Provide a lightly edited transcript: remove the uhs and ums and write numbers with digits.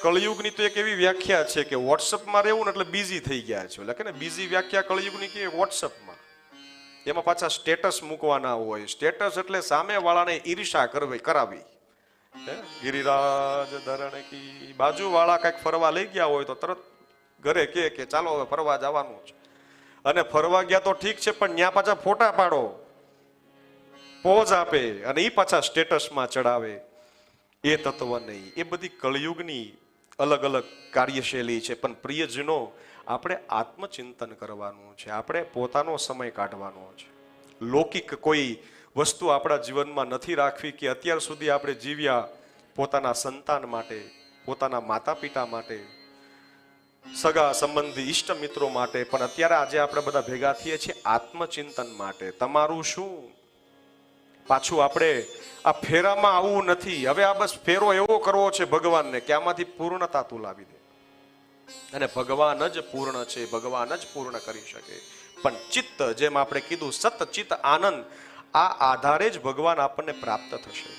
કળિયુગની તો એક એવી વ્યાખ્યા છે કે વોટ્સઅપમાં રહેવું ને એટલે બિઝી થઈ ગયા છે. એટલે કે ને બીજી વ્યાખ્યા કળિયુગની કે વોટ્સઅપમાં, એમાં પાછા સ્ટેટસ મૂકવાના હોય. સ્ટેટસ એટલે સામેવાળાને ઈર્ષા કરાવી. ગિરિરાજ ધરણ કી બાજુવાળા કંઈક ફરવા લઈ ગયા હોય તો તરત ઘરે કે ચાલો હવે ફરવા જવાનું છે. અને ફરવા ગયા તો ઠીક છે, પણ ત્યાં પાછા ફોટા પાડો, પોઝ આપે અને એ પાછા સ્ટેટસમાં ચડાવે. એ તત્વ નહીં. એ બધી કળિયુગની અલગ અલગ કાર્યશૈલી છે. પણ પ્રિયજનો, આપણે આત્મચિંતન કરવાનું છે. આપણે પોતાનો સમય કાઢવાનો છે. લૌકિક કોઈ વસ્તુ આપણા જીવનમાં નથી રાખવી કે અત્યાર સુધી આપણે જીવ્યા પોતાના સંતાન માટે, પોતાના માતા પિતા માટે, સગા સંબંધી ઈષ્ટ મિત્રો માટે, પણ અત્યારે આજે આપણે બધા ભેગા થઈએ છીએ આત્મચિંતન માટે. તમારું શું? પાછું આપણે આ ફેરામાં આવવું નથી. હવે આ બસ ફેરો એવો કરવો છે ભગવાનને કે આમાંથી પૂર્ણતા તું લાવી દે. અને ભગવાન જ પૂર્ણ છે, ભગવાન જ પૂર્ણ કરી શકે. પણ ચિત્ત, જેમ આપણે કીધું, સત ચિત્ત આનંદ, આ આધારે જ ભગવાન આપણને પ્રાપ્ત થશે.